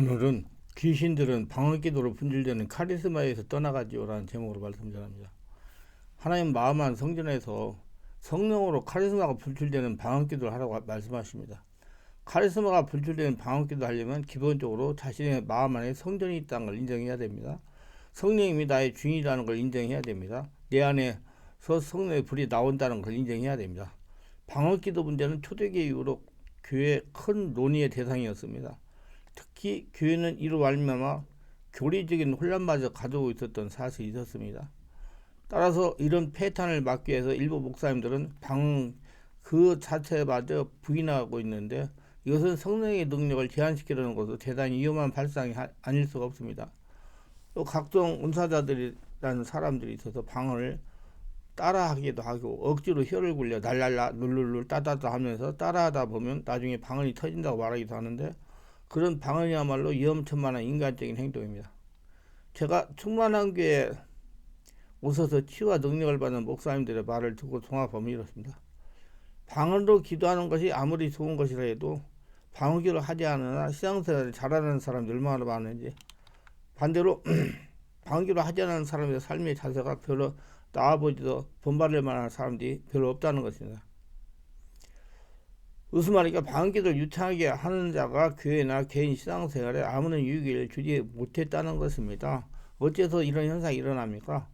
오늘은 귀신들은 방언기도로 분출되는 카리스마에서 떠나가지요라는 제목으로 말씀 전합니다. 하나님 마음만 성전에서 성령으로 카리스마가 분출되는 방언기도를 하라고 말씀하십니다. 카리스마가 분출되는 방언기도 하려면 기본적으로 자신의 마음 안에 성전이 있다는 걸 인정해야 됩니다. 성령님이 나의 주인이라는 걸 인정해야 됩니다. 내 안에서 성령의 불이 나온다는 걸 인정해야 됩니다. 방언기도 문제는 초대교회 이후로 교회의 큰 논의의 대상이었습니다. 특히 교회는 이로 말미암아 교리적인 혼란마저 가지고 있었던 사실이 있었습니다. 따라서 이런 패턴을 막기 위해서 일부 목사님들은 방언 그 자체마저 부인하고 있는데, 이것은 성령의 능력을 제한시키려는 것으로 대단히 위험한 발상이 아닐 수가 없습니다. 또 각종 은사자들이라는 사람들이 있어서 방언을 따라하기도 하고 억지로 혀를 굴려 날랄라 룰룰룰 따다다 하면서 따라하다 보면 나중에 방언이 터진다고 말하기도 하는데, 그런 방언이야말로 위험천만한 인간적인 행동입니다. 제가 충만한 교회에 오셔서 치유와 능력을 받는 목사님들의 말을 듣고 종합하면 이렇습니다. 방언으로 기도하는 것이 아무리 좋은 것이라 해도 방언기도를 하지 않으나 신앙생활을 잘하는 사람이 얼마나 많은지, 반대로 방언기도를 하지 않는 사람의 삶의 자세가 별로 나아보지도 본받을 만한 사람들이 별로 없다는 것입니다. 무슨 말이니까 방언기도를 유창하게 하는 자가 교회나 개인 신앙생활에 아무런 유익을 주지 못했다는 것입니다. 어째서 이런 현상이 일어납니까?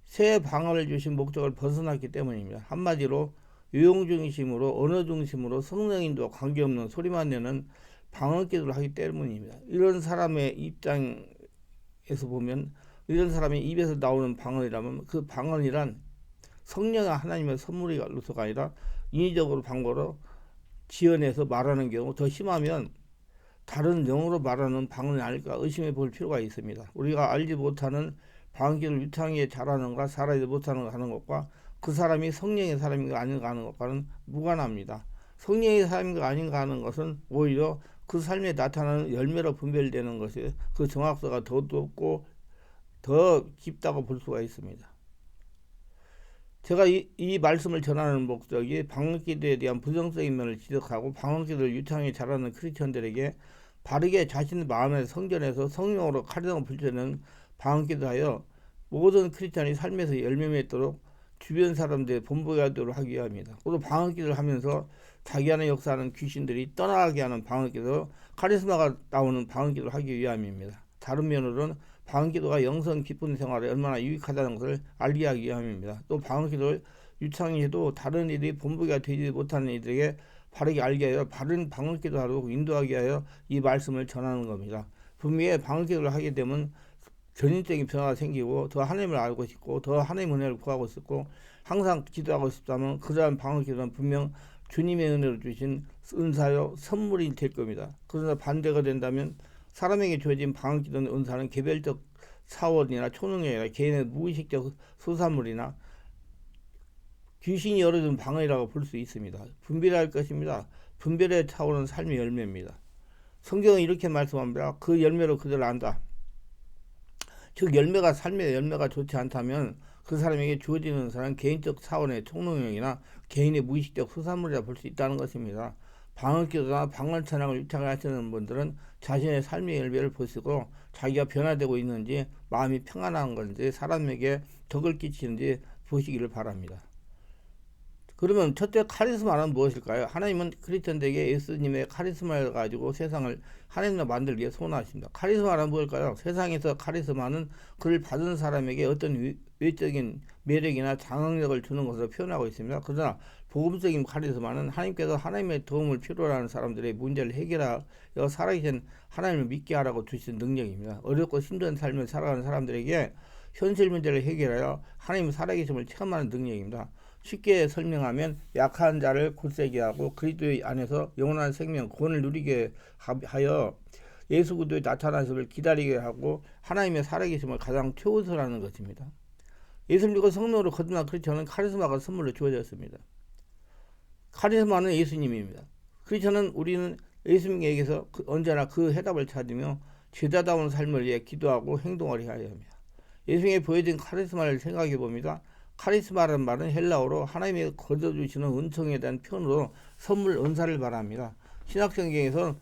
새 방언을 주신 목적을 벗어났기 때문입니다. 한마디로 유용 중심으로 언어 중심으로 성령인도와 관계없는 소리만 내는 방언기도를 하기 때문입니다. 이런 사람의 입장에서 보면, 이런 사람의 입에서 나오는 방언이라면 그 방언이란 성령과 하나님의 선물이로서가 아니라 인위적으로 방언으로 지어내서 말하는 경우, 더 심하면 다른 영어로 말하는 방언이 아닐까 의심해 볼 필요가 있습니다. 우리가 알지 못하는 방언기를 유창하게 잘하는가 잘하지 못하는 가 하는 것과 그 사람이 성령의 사람인가 아닌가 하는 것과는 무관합니다. 성령의 사람인가 아닌가 하는 것은 오히려 그 삶에 나타나는 열매로 분별되는 것이 그 정확도가 더 높고 더 깊다고 볼 수가 있습니다. 제가 이 말씀을 전하는 목적이 방언기도에 대한 부정적인 면을 지적하고 방언기도를 유창하게 잘하는 크리스천들에게 바르게 자신의 마음의 성전에서 성령으로 카리스마를 불태우는 방언기도하여 모든 크리스천이 삶에서 열매 맺도록 주변 사람들의 본보게 하도록 하기 위함입니다. 또 방언기도를 하면서 자기 안에 역사하는 귀신들이 떠나가게 하는 방언기도, 카리스마가 나오는 방언기도를 하기 위함입니다. 다른 면으로는 방언기도가 영성 깊은 생활에 얼마나 유익하다는 것을 알게 하기 위함입니다. 또 방언기도를 유창히 해도 다른 일이 본보기가 되지 못하는 이들에게 바르게 알게 하여 바른 방언기도하도록 인도하게 하여 이 말씀을 전하는 겁니다. 분명히 방언기도를 하게 되면 전인적인 변화가 생기고 더 하나님을 알고 싶고 더 하나님의 은혜를 구하고 싶고 항상 기도하고 싶다면 그러한 방언기도는 분명 주님의 은혜로 주신 은사요 선물이 될 겁니다. 그러나 반대가 된다면 사람에게 주어진 방언기도는 은사는 개별적 사원이나 초능력이 아니라 개인의 무의식적 소산물이나 귀신이 열어준 방언이라고 볼 수 있습니다. 분별해야 할 것입니다. 분별의 차원은 삶의 열매입니다. 성경은 이렇게 말씀합니다. 그 열매로 그들을 안다. 즉 열매가 삶의 열매가 좋지 않다면 그 사람에게 주어지는 사람은 개인적 차원의 총능력이나 개인의 무의식적 소산물이라 볼 수 있다는 것입니다. 방언기도나 방언찬양을 유창하게 하시는 분들은 자신의 삶의 열매를 보시고 자기가 변화되고 있는지, 마음이 평안한 건지, 사람에게 덕을 끼치는지 보시기를 바랍니다. 그러면 첫째 카리스마는 무엇일까요? 하나님은 크리스천들에게 예수님의 카리스마를 가지고 세상을 하나님으로 만들기 위해 소원하십니다. 카리스마는 무엇일까요? 세상에서 카리스마는 그를 받은 사람에게 어떤 외적인 매력이나 장악력을 주는 것으로 표현하고 있습니다. 그러나 복음적인 카리스마는 하나님께서 하나님의 도움을 필요로 하는 사람들의 문제를 해결하여 살아계신 하나님을 믿게 하라고 주신 능력입니다. 어렵고 힘든 삶을 살아가는 사람들에게 현실 문제를 해결하여 하나님의 살아계심을 체험하는 능력입니다. 쉽게 설명하면 약한 자를 굳세게 하고 그리스도의 안에서 영원한 생명, 구원을 누리게 하여 예수 그리스도의 나타나심을 기다리게 하고 하나님의 살아계심을 가장 최우선하는 것입니다. 예수 믿고 성령으로 거듭난 크리스천은 카리스마가 선물로 주어졌습니다. 카리스마는 예수님입니다. 크리스천은 우리는 예수님에게서 언제나 그 해답을 찾으며 제자다운 삶을 위해 기도하고 행동을 해야 합니다. 예수님이 보여준 카리스마를 생각해 봅니다. 카리스마라는 말은 헬라어로 하나님이 거둬주시는 은총에 대한 표현으로 선물, 은사를 말합니다. 신약성경에서는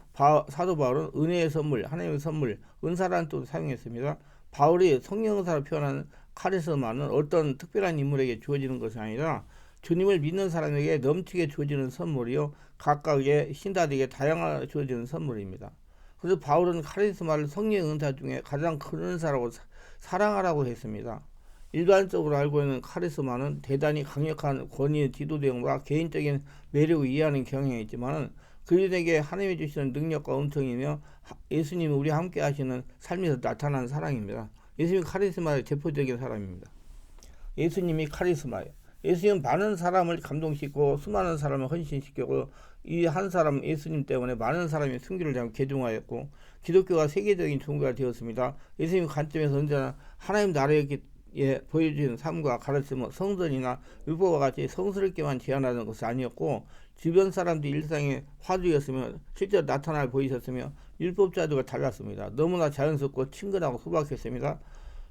사도 바울은 은혜의 선물, 하나님의 선물, 은사라는 뜻을 사용했습니다. 바울이 성령사로 표현하는 카리스마는 어떤 특별한 인물에게 주어지는 것이 아니라 주님을 믿는 사람에게 넘치게 주어지는 선물이요, 각각의 신자들에게 다양하게 주어지는 선물입니다. 그래서 바울은 카리스마를 성령의 은사 중에 가장 큰 은사라고 사랑하라고 했습니다. 일반적으로 알고 있는 카리스마는 대단히 강력한 권위의 지도대응과 개인적인 매력을 이해하는 경향이 있지만 그들에게 하나님이 주시는 능력과 은총이며 예수님이 우리와 함께 하시는 삶에서 나타나는 사랑입니다. 예수님이 카리스마의 대표적인 사람입니다. 예수님이 카리스마예요. 예수님은 많은 사람을 감동시키고 수많은 사람을 헌신시키고 이 한 사람 예수님 때문에 많은 사람이 순교를 당하고 개종하였고 기독교가 세계적인 종교가 되었습니다. 예수님 관점에서 언제나 하나님 나라에 보여주는 삶과 가르침은 성전이나 율법과 같이 성스럽게만 제한하는 것이 아니었고 주변 사람들 일상의 화두였으며 실제로 나타나 보이셨으며 율법자들과 달랐습니다. 너무나 자연스럽고 친근하고 소박했습니다.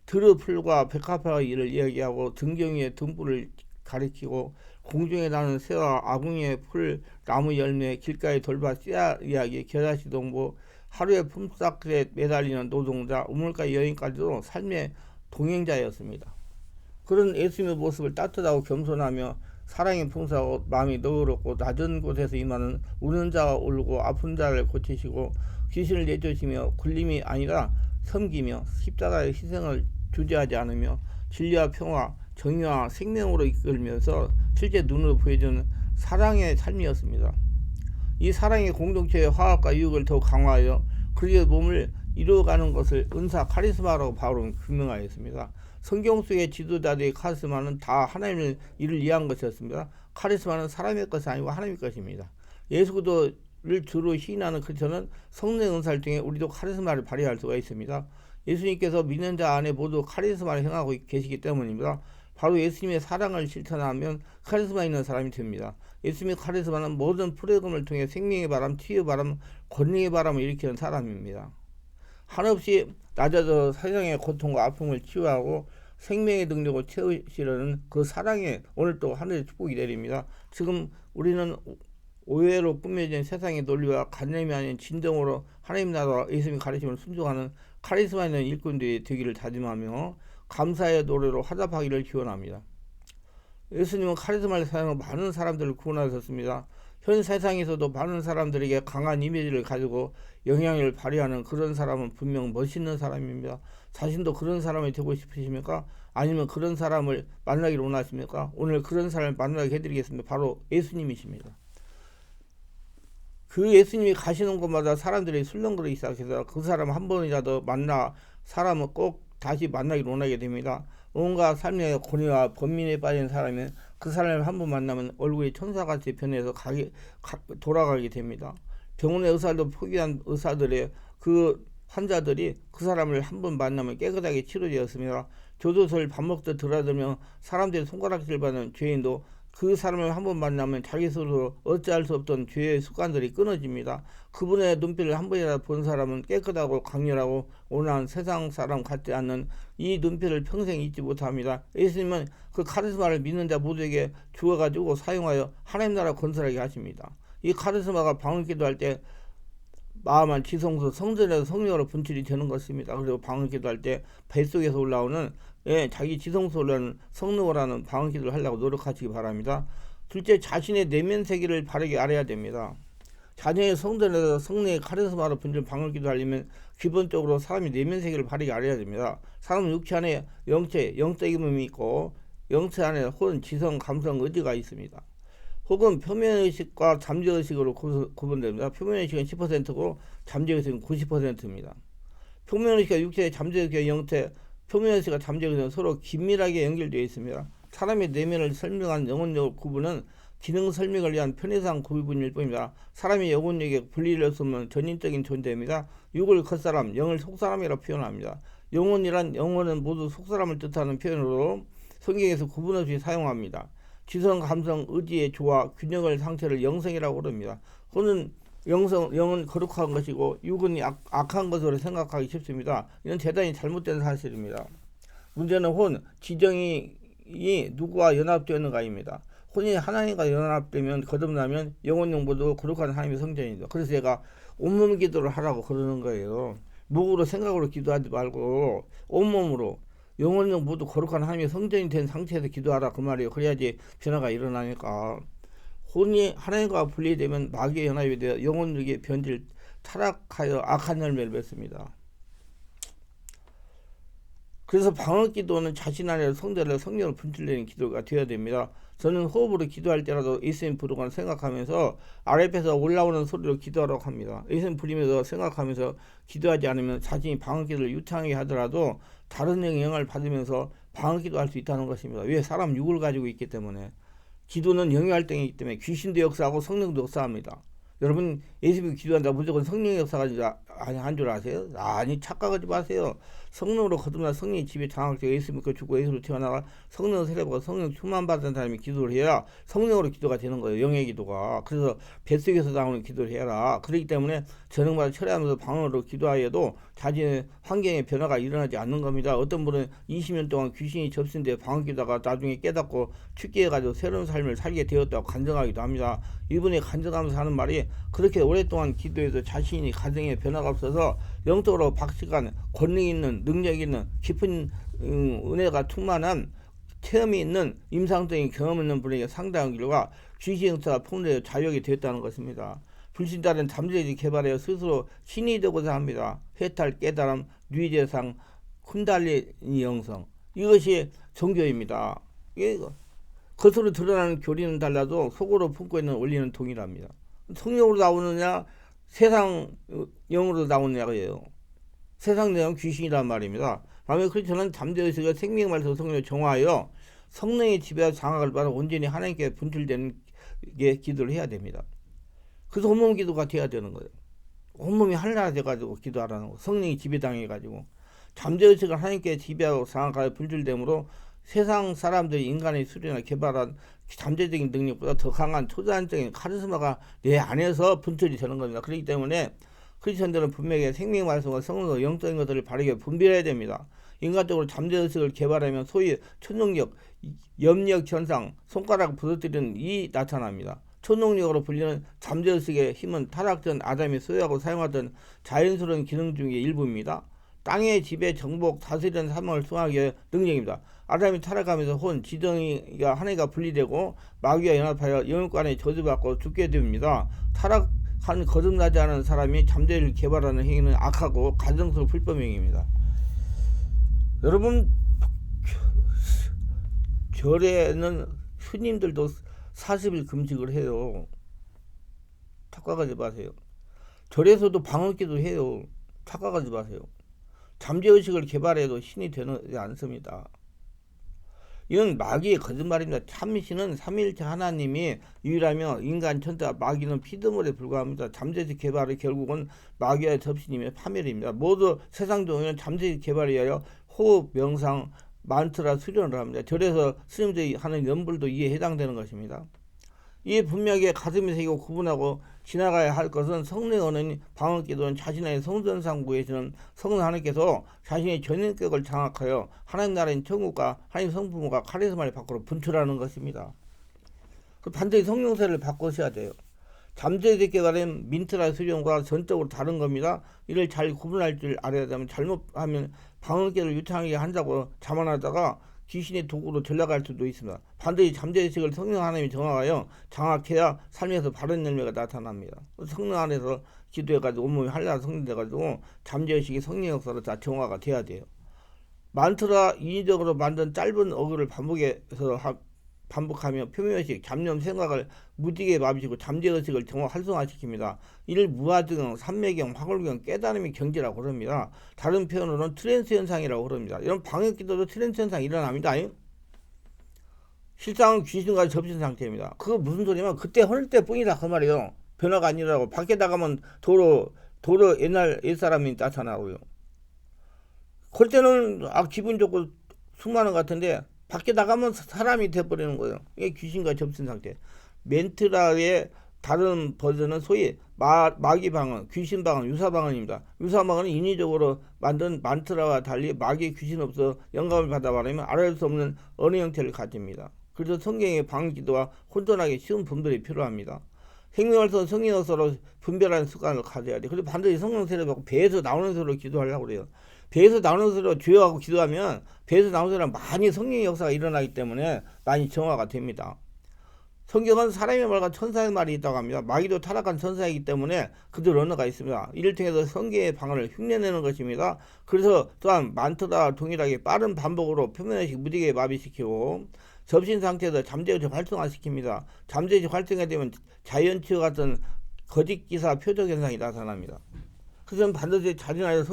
들의 풀과 백합화의 일을 이야기하고 등경위의 등불을 가리키고 공중에 나는 새와 아궁이의 풀, 나무 열매, 길가의 돌밭, 씨앗 이야기, 겨자씨 동보, 하루의 품삯에 매달리는 노동자, 우물가 여인까지도 삶의 동행자였습니다. 그런 예수님의 모습을 따뜻하고 겸손하며 사랑이 풍성하고 마음이 너그럽고 낮은 곳에서 임하는 우는 자가 울고 아픈 자를 고치시고 귀신을 내쫓으며 굴림이 아니라 섬기며 십자가의 희생을 주저하지 않으며 진리와 평화, 정의와 생명으로 이끌면서 실제 눈으로 보여주는 사랑의 삶이었습니다. 이 사랑의 공동체의 화합과 유익을 더욱 강화하여 그리스도의 몸을 이루어가는 것을 은사 카리스마라고 바울은 규명하였습니다. 성경 속의 지도자들의 카리스마는 다 하나님을 이를 위한 것이었습니다. 카리스마는 사람의 것이 아니고 하나님의 것입니다. 예수 그리스도를 주로 시인하는 크리스천은 성령의 은사를 통해 우리도 카리스마를 발휘할 수가 있습니다. 예수님께서 믿는 자 안에 모두 카리스마를 행하고 계시기 때문입니다. 바로 예수님의 사랑을 실천하면 카리스마 있는 사람이 됩니다. 예수님의 카리스마는 모든 프로그램을 통해 생명의 바람, 치유의 바람, 권능의 바람을 일으키는 사람입니다. 한없이 낮아져 세상의 고통과 아픔을 치유하고 생명의 능력을 채우시려는 그 사랑에 오늘 또 하늘의 축복이 내립니다. 지금 우리는 오해로 꾸며진 세상의 논리와 관념이 아닌 진정으로 하나님 나라와 예수님의 가르침을 순종하는 카리스마 있는 일꾼들이 되기를 다짐하며 감사의 노래로 화답하기를 기원합니다. 예수님은 카리스마를 사용해 많은 사람들을 구원하셨습니다. 현 세상에서도 많은 사람들에게 강한 이미지를 가지고 영향을 발휘하는 그런 사람은 분명 멋있는 사람입니다. 자신도 그런 사람이 되고 싶으십니까? 아니면 그런 사람을 만나기를 원하십니까? 오늘 그런 사람을 만나게 해드리겠습니다. 바로 예수님이십니다. 그 예수님이 가시는 곳마다 사람들이 술렁거리기 시작해서 그 사람 한 번이라도 만나 사람은 꼭 다시 만나기를 원하게 됩니다. 온갖 삶의 고뇌와 번민에 빠진 사람은 그 사람을 한 번 만나면 얼굴이 천사같이 변해서 돌아가게 됩니다. 병원의 의사도 포기한 의사들의 그 환자들이 그 사람을 한 번 만나면 깨끗하게 치료되었습니다. 교도소를 밥 먹듯 드나들며 사람들이 손가락질 받는 죄인도 그 사람을 한 번 만나면 자기 스스로 어찌할 수 없던 죄의 습관들이 끊어집니다. 그분의 눈빛을 한 번이라도 본 사람은 깨끗하고 강렬하고 온화한 세상 사람 같지 않는 이 눈빛을 평생 잊지 못합니다. 예수님은 그 카리스마를 믿는 자 모두에게 주어가지고 사용하여 하나님 나라 건설하게 하십니다. 이 카리스마가 방언 기도할 때 마음한 지성소 성전에서 성령으로 분출이 되는 것입니다. 그리고 방언 기도할 때 뱃속에서 올라오는 자기 지성소 올라오는 성령어라는 방언 기도를 하려고 노력하시기 바랍니다. 둘째, 자신의 내면 세계를 바르게 알아야 됩니다. 자녀의 성전에서 성령의 카리스마로 분출 방언 기도하려면 기본적으로 사람이 내면 세계를 바르게 알아야 됩니다. 사람은 육체 안에 영체, 영적인 몸이 있고 영체 안에 혼, 지성, 감성, 의지가 있습니다. 혹은 표면의식과 잠재의식으로 구분됩니다. 표면의식은 10%고 잠재의식은 90%입니다. 표면의식과 육체, 잠재의식과 영체, 표면의식과 잠재의식은 서로 긴밀하게 연결되어 있습니다. 사람의 내면을 설명한 영혼력 구분은 기능 설명을 위한 편의상 구분일 뿐입니다. 사람이 영혼력에 분리될 수 없는 전인적인 존재입니다. 육을 겉사람, 영을 속사람이라고 표현합니다. 영혼은 모두 속사람을 뜻하는 표현으로 성경에서 구분 없이 사용합니다. 지성, 감성, 의지의 조화, 균형을 상태를 영성이라고 부릅니다. 영은 거룩한 것이고 육은 악한 것으로 생각하기 쉽습니다. 이건 대단히 잘못된 사실입니다. 문제는 지정이 누구와 연합되었는가입니다. 혼이 하나님과 연합되면 거듭나면 영혼용보도 거룩한 하나님의 성전이다. 그래서 제가 온몸 기도를 하라고 그러는 거예요. 목으로 생각으로 기도하지 말고 온몸으로 영혼용 모두 거룩한 하나님의 성전이 된 상태에서 기도하라 그 말이에요. 그래야지 변화가 일어나니까. 혼이 하나님과 분리되면 마귀의 연합이 되어 영혼력의 변질 타락하여 악한 열매를 맺습니다. 그래서 방언기도는 자신 안에 성대를 성령을 분출내는 기도가 되어야 됩니다. 저는 호흡으로 기도할 때라도 예수님 부르거나 생각하면서 아랫배에서 올라오는 소리로 기도하라고 합니다. 예수님 부르면서 생각하면서 기도하지 않으면 자신이 방언기도를 유창하게 하더라도 다른 영향을 받으면서 방언기도 할 수 있다는 것입니다. 왜? 사람 육을 가지고 있기 때문에. 기도는 영역활동이기 때문에 귀신도 역사하고 성령도 역사합니다. 여러분 예수님이 기도한다 무조건 성령의 역사가 한 줄 아세요? 아니 착각하지 마세요. 성령으로 거듭나 성령이 집에 장악되어 예수님이 그 죽고 예수로 태어나가 성령 세례받고 성령 충만받은 사람이 기도를 해야 성령으로 기도가 되는 거예요. 영의 기도가. 그래서 뱃속에서 나오는 기도를 해라. 그렇기 때문에 저녁마다 철회하면서 방언으로 기도하여도 자신의 환경에 변화가 일어나지 않는 겁니다. 어떤 분은 20년 동안 귀신이 접신데 방언 기도가 나중에 깨닫고 죽게 해가지고 새로운 삶을 살게 되었다고 간증하기도 합니다. 이분이 간증하면서 하는 말이 그렇게 오랫동안 기도해서 자신이 가정에 변화가 없어서 영적으로 박식한 권능 있는 능력 있는 깊은 은혜가 충만한 체험이 있는 임상적인 경험 있는 분에게 상당한 길과 귀신 역사가 폭로되어 자유하게 되었다는 것입니다. 불신자는 잠재력이 개발하여 스스로 신이 되고자 합니다. 회탈, 깨달음, 뉘재상, 쿤달리니 영성 이것이 종교입니다. 겉으로 드러나는 교리는 달라도 속으로 품고 있는 원리는 동일합니다. 성령으로 나오느냐 세상 영으로 나오느냐예요. 세상 영은 귀신이란 말입니다. 다음에 그리스도는 잠재의식을 생명의 말씀 성령을 정화하여 성령의 지배와 장악을 받아 온전히 하나님께 분출되는 게 기도를 해야 됩니다. 그래서 온몸 기도가 돼야 되는 거예요. 온몸이 하나가 돼가지고 기도하라는 거. 성령이 지배당해가지고 잠재의식을 하나님께 지배하고 장악하여 분출되므로 세상 사람들이 인간의 수련을 개발한 잠재적인 능력보다 더 강한 초자연적인 카리스마가 내 안에서 분출이 되는 겁니다. 그렇기 때문에 크리스천들은 분명히 생명의 말씀과 성령과 영적인 것들을 바르게 분별해야 됩니다. 인간적으로 잠재의식을 개발하면 소위 초능력, 염력 현상, 손가락 부서뜨리는 이 나타납니다. 초능력으로 불리는 잠재의식의 힘은 타락전 아담이 소유하고 사용하던 자연스러운 기능 중의 일부입니다. 땅의 지배, 정복, 다스리는 사명을 수행하기 위해 능력입니다. 아담이 타락하면서 혼, 지정이가 하나가 분리되고 마귀와 연합하여 영육간에 저주받고 죽게 됩니다. 타락한 거듭나지 않은 사람이 잠재를 개발하는 행위는 악하고 가정성 불법 행위입니다. 여러분 절에는 스님들도 40일 금식을 해요. 착각하지 마세요. 절에서도 방언기도 해요. 착각하지 마세요. 잠재의식을 개발해도 신이 되지 않습니다. 이건 마귀의 거짓말입니다. 참신은 삼위일체 하나님이 유일하며 인간 천사 마귀는 피드물에 불과합니다. 잠재의식 개발이 결국은 마귀와의 접신이며 파멸입니다. 모두 세상 종교는 잠재의식 개발에 의하여 호흡, 명상, 만트라 수련을 합니다. 절에서 스님들이 하는 연불도 이에 해당되는 것입니다. 이에 분명하게 가슴에 새기고 구분하고 지나가야 할 것은 성령의 언어인 방언기도는 자신의 성전상 구해주는 성령 하나님께서 자신의 전인격을 장악하여 하나님 나라인 천국과 하나님 성부모가 카리스마를 밖으로 분출하는 것입니다. 반드시 성령세를 바꾸셔야 돼요. 잠재의식 개발은 민트라 수련과 전적으로 다른 겁니다. 이를 잘 구분할 줄 알아야 되면 잘못하면 방언기도를 유창하게 한다고 자만하다가 귀신의 도구로 전락할 수도 있습니다. 반드시 잠재의식을 성령 하나님이 정확하여 장악해야 삶에서 바른 열매가 나타납니다. 성령 안에서 기도해가지고 온몸이 한량한 성령돼가지고 잠재의식이 성령 역사로 다 정화가 돼야 돼요. 만트라 인위적으로 만든 짧은 어구를 반복하며 표면의식, 잡념, 생각을 무디게 마비시고 잠재의식을 정화 활성화시킵니다. 이를 무아증, 삼매경, 화골경, 깨달음의 경지라고 그럽니다. 다른 표현으로는 트랜스 현상이라고 그럽니다. 이런 방역기도도 트랜스 현상이 일어납니다. 실상은 귀신과 접신 상태입니다. 그거 무슨 소리냐면 그때 흐를 때뿐이다 그 말이에요. 변화가 아니라고. 밖에 나가면 도로 옛사람이 나타나고요. 그럴 때는 기분 좋고 수많은 것 같은데 밖에 나가면 사람이 돼버리는 거예요. 이게 귀신과 접신 상태. 멘트라의 다른 버전은 소위 마귀 방언, 귀신 방언, 유사 방언입니다. 유사 방언은 인위적으로 만든 만트라와 달리 마귀 귀신 없어 영감을 받아 말하면 알아낼 수 없는 언어 형태를 가집니다. 그래서 성경의 방기도와 혼돈하기 쉬운 분들이 필요합니다. 생명을서 성령으로 분별하는 습관을 가져야 돼. 그리고 반드시 성령 세례 받고 배에서 나오는 소리로 기도하려고 그래요. 배에서 나오는 소리로 주여하고 기도하면 배에서 나오는 소리랑 많이 성령의 역사가 일어나기 때문에 많이 정화가 됩니다. 성경은 사람의 말과 천사의 말이 있다고 합니다. 마귀도 타락한 천사이기 때문에 그들 언어가 있습니다. 이를 통해서 성경의 방언을 흉내내는 것입니다. 그래서 또한 많더라 동일하게 빠른 반복으로 표면의식 무디게 마비시키고 접신 상태에서 잠재의식 활성화시킵니다. 잠재의식 활성화 되면 자이언츠 같은 거짓 기사 표적 현상이 나타납니다. 그래서 반드시 자진 안에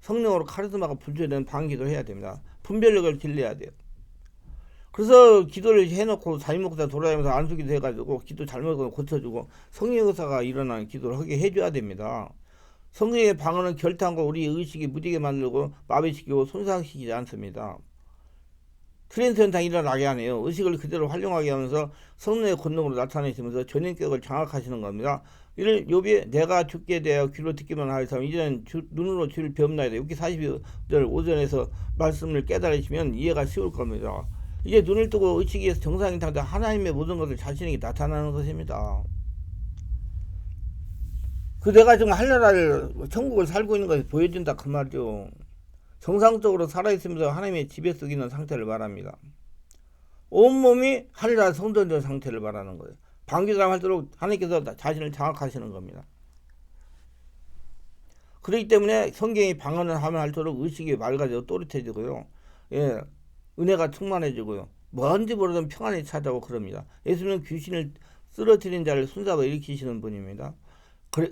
성령으로 카리스마가 분출되는 방기도를 해야 됩니다. 분별력을 길러야 돼요. 그래서 기도를 해놓고 자유목사 돌아다니면서 안수기도 해가지고 기도 잘못하면 고쳐주고 성령의 역사가 일어나는 기도를 하게 해줘야 됩니다. 성령의 방언은 결단과 우리 의식이 무디게 만들고 마비시키고 손상시키지 않습니다. 트랜스 현상이 일어나게 하네요. 의식을 그대로 활용하게 하면서 성령의 권능으로 나타내시면서 전인격을 장악하시는 겁니다. 이를 욥이 내가 죽게 되어 귀로 듣기만 하여서 이제는 눈으로 주를 배움나이다. 6기 42절 오전에서 말씀을 깨달으시면 이해가 쉬울 겁니다. 이제 눈을 뜨고 의식에서 정상인 상태 하나님의 모든 것을 자신에게 나타나는 것입니다. 그 내가 지금 하늘나라를 천국을 살고 있는 것을 보여준다 그 말이죠. 정상적으로 살아있으면서 하나님의 지배 속에 있는 상태를 말합니다. 온몸이 하늘나라 성전된 상태를 말하는 거예요. 방기도를 할수록 하나님께서 자신을 장악하시는 겁니다. 그렇기 때문에 성경이 방언을 하면 할수록 의식이 맑아지고 또렷해지고요. 예, 은혜가 충만해지고요. 뭔지 모르던 평안이 찾아오고 그럽니다. 예수님은 귀신을 쓰러뜨린 자를 순사로 일으키시는 분입니다.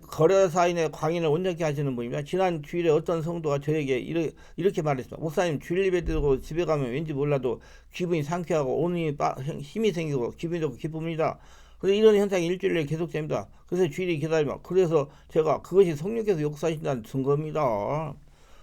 거래사인의 광인을 온전케 하시는 분입니다. 지난 주일에 어떤 성도가 저에게 이렇게 말했습니다. 목사님, 주일 예배 드리고 집에 가면 왠지 몰라도 기분이 상쾌하고 온몸이 힘이 생기고 기분이 좋고 기쁩니다. 그래서 이런 현상이 일주일에 계속됩니다. 그래서 주일이 기다리면 그래서 제가 그것이 성령께서 역사하신다는 증거입니다.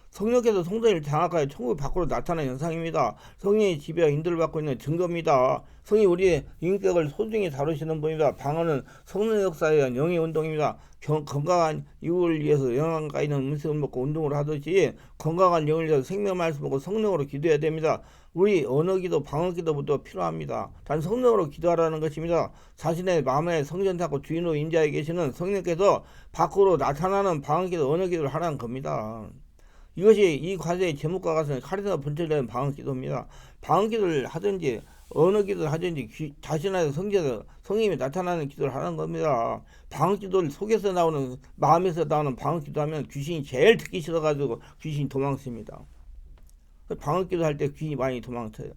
성령께서 성도를 장악하여 천국 밖으로 나타나는 현상입니다. 성령의 지배와 인도를 받고 있는 증거입니다. 성이 우리의 인격을 소중히 다루시는 분입니다. 방언은 성령의 역사에 의한 영의 운동입니다. 건강한 이웃을 위해서 영양가 있는 음식을 먹고 운동을 하듯이 건강한 영을 위해서 생명 말씀 먹고 성령으로 기도해야 됩니다. 우리 언어기도 방언기도부터 필요합니다. 단 성령으로 기도하라는 것입니다. 자신의 마음의 성전하고 주인으로 임재하에 계시는 성령께서 밖으로 나타나는 방언기도 언어기도를 하라는 겁니다. 이것이 이 과제의 제목과 같은 카리스마 분출되는 방언기도입니다. 방언기도를 하든지 어느 기도를 하든지 자신의 성전에서 성령이 나타나는 기도를 하는 겁니다. 방언기도를 속에서 나오는 마음에서 나오는 방언기도하면 귀신이 제일 듣기 싫어가지고 귀신이 도망칩니다. 방언기도 할 때 귀신이 많이 도망쳐요.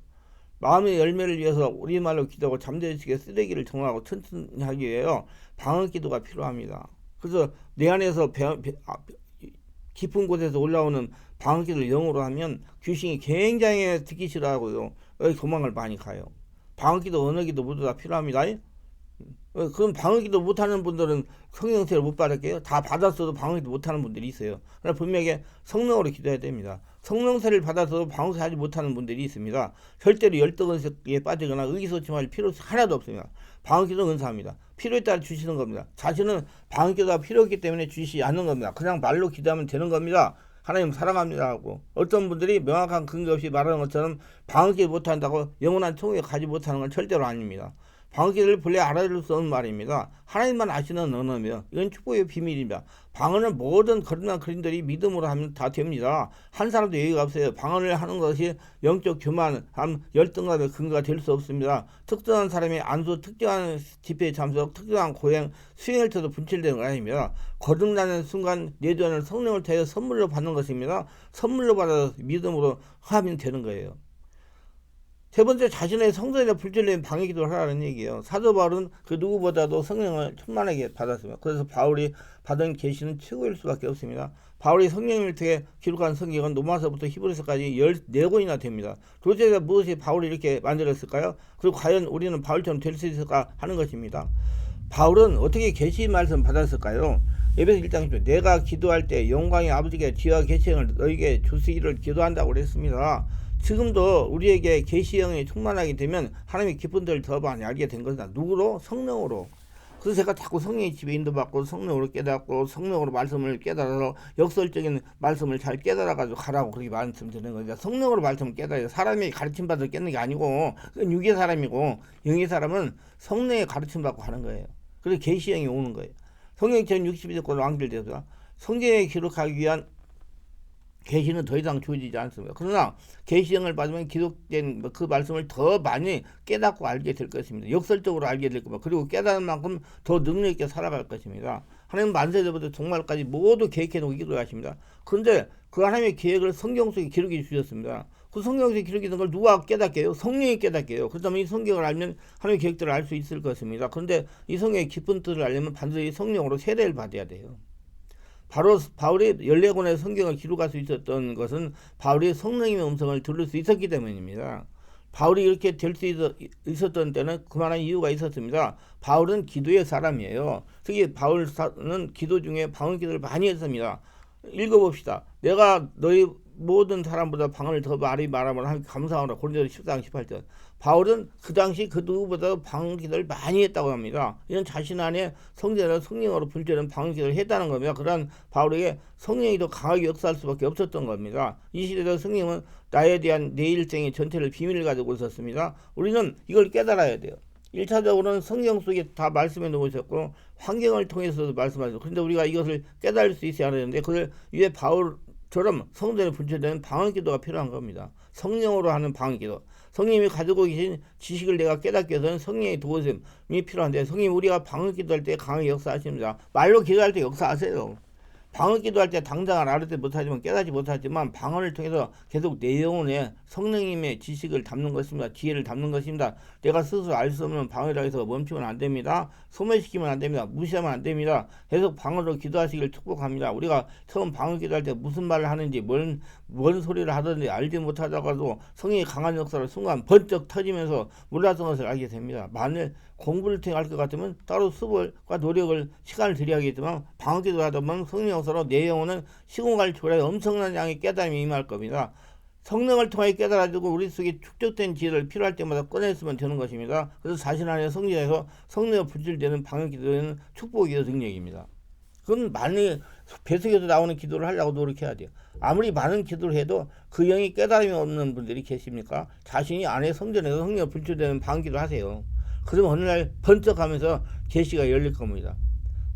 마음의 열매를 위해서 우리말로 기도하고 잠재의식의 쓰레기를 정화하고 튼튼히 하기 위해서 방언기도가 필요합니다. 그래서 내 안에서 깊은 곳에서 올라오는 방언기도를 영어로 하면 귀신이 굉장히 듣기 싫어하고요. 도망을 많이 가요. 방언기도 언어기도 모두 다 필요합니다. 그럼 방언기도 못하는 분들은 성령세를 못 받을게요. 다 받았어도 방언기도 못하는 분들이 있어요. 그러나 분명히 성령으로 기도해야 됩니다. 성령세를 받아서도 방언세 하지 못하는 분들이 있습니다. 절대로 열등의식에 빠지거나 의기소침할 필요 하나도 없습니다. 방언기도 은사합니다. 필요에 따라 주시는 겁니다. 자신은 방언기도가 필요했기 때문에 주시지 않는 겁니다. 그냥 말로 기도하면 되는 겁니다. 하나님 사랑합니다 하고 어떤 분들이 명확한 근거 없이 말하는 것처럼 방언기도 못한다고 영원한 천국에 가지 못하는 건 절대로 아닙니다. 방언기도를 본래 알아들을 수 없는 말입니다. 하나님만 아시는 언어며 이건 축복의 비밀입니다. 방언은 모든 거듭난 그린들이 믿음으로 하면 다 됩니다. 한 사람도 예의가 없어요. 방언을 하는 것이 영적 교만함, 열등감의 근거가 될 수 없습니다. 특정한 사람이 안수, 특정한 집회에 참석, 특정한 고행, 수행을 터도 분출되는 거 아닙니다. 거듭나는 순간 내주하는 성령을 통해 선물로 받는 것입니다. 선물로 받아서 믿음으로 하면 되는 거예요. 세 번째, 자신의 성전에 불질린 방해기도를 하라는 얘기예요. 사도 바울은 그 누구보다도 성령을 충만하게 받았습니다. 그래서 바울이 받은 계시는 최고일 수밖에 없습니다. 바울이 성령님을 통해 기록한 성경은 로마서부터 히브리서까지 14권이나 됩니다. 도대체 무엇이 바울이 이렇게 만들었을까요? 그리고 과연 우리는 바울처럼 될 수 있을까 하는 것입니다. 바울은 어떻게 계시 말씀 받았을까요? 에베소 1장 10절 내가 기도할 때 영광의 아버지께 지혜와 계시형을 너에게 주시기를 기도한다고 그랬습니다. 지금도 우리에게 계시형이 충만하게 되면 하나님의 기쁜 데를 더 많이 알게 된 것이다. 누구로? 성령으로. 그래서 제가 자꾸 성령의 집에 인도받고 성령으로 깨닫고 성령으로 말씀을 깨달아서 역설적인 말씀을 잘 깨달아가지고 가라고 그렇게 말씀드리는 거죠. 성령으로 말씀을 깨달아요. 사람이 가르침받아서 깨는 게 아니고 그건 육의 사람이고 영의 사람은 성령의 가르침받고 하는 거예요. 그래서 계시형이 오는 거예요. 성령 전 62조건 완결돼서 성경에 기록하기 위한 계시는 더 이상 주어지지 않습니다. 그러나 계시형을 받으면 기록된 그 말씀을 더 많이 깨닫고 알게 될 것입니다. 역설적으로 알게 될 겁니다. 그리고 깨닫는 만큼 더 능력 있게 살아갈 것입니다. 하나님 만세대부터 종말까지 모두 계획해 놓고 기도하십니다. 그런데 그 하나님의 계획을 성경 속에 기록해 주셨습니다. 그 성경 속에 기록해 있는 걸 누가 깨닫게 해요? 성령이 깨닫게 해요. 그렇다면 이 성경을 알면 하나님의 계획들을 알 수 있을 것입니다. 그런데 이 성경의 깊은 뜻을 알려면 반드시 성령으로 세례를 받아야 돼요. 바로 바울이 14권의 성경을 기록할 수 있었던 것은 바울이 성령님의 음성을 들을 수 있었기 때문입니다. 바울이 이렇게 될 수 있었던 때는 그만한 이유가 있었습니다. 바울은 기도의 사람이에요. 특히 바울은 기도 중에 방언 기도를 많이 했습니다. 읽어봅시다. 내가 너희 모든 사람보다 방언을 더 많이 말하면 하나님께 감사하노라. 고린도서 14장 18절. 바울은 그 당시 그 누구보다 방언 기도를 많이 했다고 합니다. 이는 자신 안에 성전에서 성령으로 분출되는 방언 기도를 했다는 겁니다. 그러한 바울에게 성령이 더 강하게 역사할 수밖에 없었던 겁니다. 이 시대의 성령은 나에 대한 내 일생의 전체를 비밀을 가지고 있었습니다. 우리는 이걸 깨달아야 돼요. 1차적으로는 성경 속에 다 말씀해 놓으셨고 환경을 통해서도 말씀하셨고, 그런데 우리가 이것을 깨달을 수 있어야 하는데 그걸 위에 바울처럼 성전에 분출되는 방언 기도가 필요한 겁니다. 성령으로 하는 방언 기도. 성령님이 가지고 계신 지식을 내가 깨닫기 위해서는 성령의 도우심이 필요한데, 성령님 우리가 방언 기도할 때 강하게 역사하십니다. 말로 기도할 때 역사하세요. 방언 기도할 때 당장은 알아듣지 못하지만 깨닫지 못하지만 방언을 통해서 계속 내 영혼에 성령님의 지식을 담는 것입니다. 지혜를 담는 것입니다. 내가 스스로 알 수 없는 방언이라 해서 멈추면 안 됩니다. 소멸시키면 안 됩니다. 무시하면 안 됩니다. 계속 방언으로 기도하시길 축복합니다. 우리가 처음 방언 기도할 때 무슨 말을 하는지 뭔 소리를 하든지 알지 못하다가도 성령의 강한 역사를 순간 번쩍 터지면서 몰랐던 것을 알게 됩니다. 만일 공부를 통해 알 것 같으면 따로 수고과 노력을 시간을 들여야겠지만 방언 기도를 하다 보면 성령 역사로 내 영혼은 시공갈 초래에 엄청난 양의 깨달음이 임할 겁니다. 성령을 통해 깨달아지고 우리 속에 축적된 지혜를 필요할 때마다 꺼냈으면 되는 것입니다. 그래서 자신 안에 성전에서 성령의 분출되는 방언 기도는 축복의 능력입니다. 그건 많이 배속에서 나오는 기도를 하려고 노력해야 돼요. 아무리 많은 기도를 해도 그 영이 깨달음이 없는 분들이 계십니까? 자신이 안에 성전에서 성령 분출되는 방언 기도를 하세요. 그러면 어느 날 번쩍하면서 계시가 열릴 겁니다.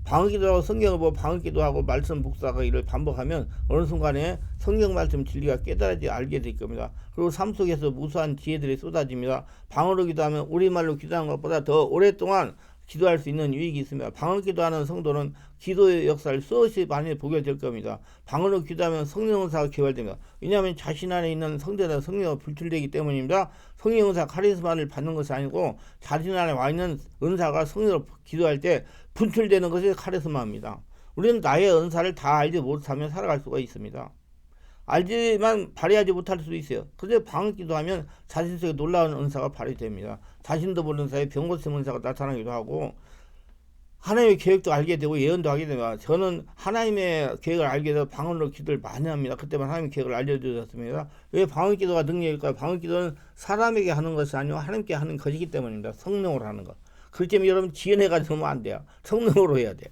방언 기도하고 성경을 보고 방언 기도하고 말씀 묵상하고 이를 반복하면 어느 순간에 성경 말씀 진리가 깨달아지 알게 될 겁니다. 그리고 삶 속에서 무수한 지혜들이 쏟아집니다. 방언으로 기도하면 우리말로 기도하는 것보다 더 오랫동안 기도할 수 있는 유익이 있습니다. 방언 기도하는 성도는 기도의 역사를 수없이 많이 보게 될 겁니다. 방언으로 기도하면 성령 은사가 개발됩니다. 왜냐하면 자신 안에 있는 성전에 성령이 분출되기 때문입니다. 성령 은사 카리스마를 받는 것이 아니고 자신 안에 와 있는 은사가 성령으로 기도할 때 분출되는 것이 카리스마입니다. 우리는 나의 은사를 다 알지 못하면 살아갈 수가 있습니다. 알지만 발휘하지 못할 수도 있어요. 그런데 방언 기도하면 자신 속에 놀라운 은사가 발휘됩니다. 자신도 모르는 사이에 병 고침 은사가 나타나기도 하고 하나님의 계획도 알게 되고 예언도 하게 됩니다. 저는 하나님의 계획을 알게 돼서 방언으로 기도를 많이 합니다. 그때만 하나님의 계획을 알려주셨습니다. 왜 방언 기도가 능력일까요? 방언 기도는 사람에게 하는 것이 아니고 하나님께 하는 것이기 때문입니다. 성령으로 하는 것. 그렇기 때문에 여러분 지연해가지고 하면 안 돼요. 성령으로 해야 돼요.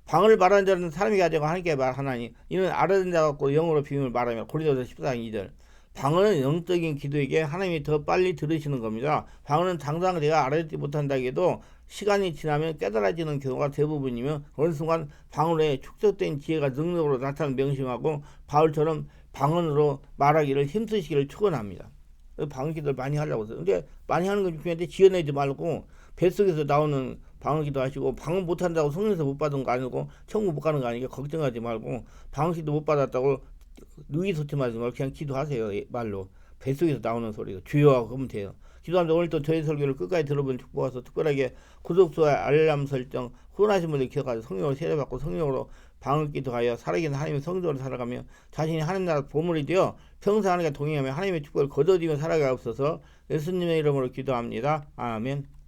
방언을 말하는 자는 사람에게 하지 않고 하나님께 말하나니 이는 알아듣는 자 갖고 영어로 비밀을 말하며. 고린도서 14장 2절. 방언은 영적인 기도에게 하나님이 더 빨리 들으시는 겁니다. 방언은 당장 내가 알아듣지 못한다 해도 시간이 지나면 깨달아지는 경우가 대부분이며 어느 순간 방언에 축적된 지혜가 능력으로 나타나는 명심하고 바울처럼 방언으로 말하기를 힘쓰시기를 축원합니다. 방언 기도를 많이 하려고 해서. 근데 많이 하는 건 중요한데 지어내지 말고 뱃속에서 나오는 방언 기도 하시고, 방언 못한다고 성령에서 못 받은 거 아니고 천국 못 가는 거 아니니까 걱정하지 말고, 방언 기도 못 받았다고 의기소침하지 말고 그냥 기도하세요. 말로 뱃속에서 나오는 소리가 주여 하고 그러면 돼요. 기도하면서 오늘도 저희 설교를 끝까지 들어본 축복하셔서 특별하게 구독과 알람 설정, 후원하신 분들 기억하셔서 성령으로 세례받고 성령으로 방언 기도하여 살아계신 하나님의 성도로 살아가며 자신이 하나님 나라 보물이 되어 평생 하나님과 동행하며 하나님의 축복을 거둬들이며 살아가옵소서. 예수님의 이름으로 기도합니다. 아멘.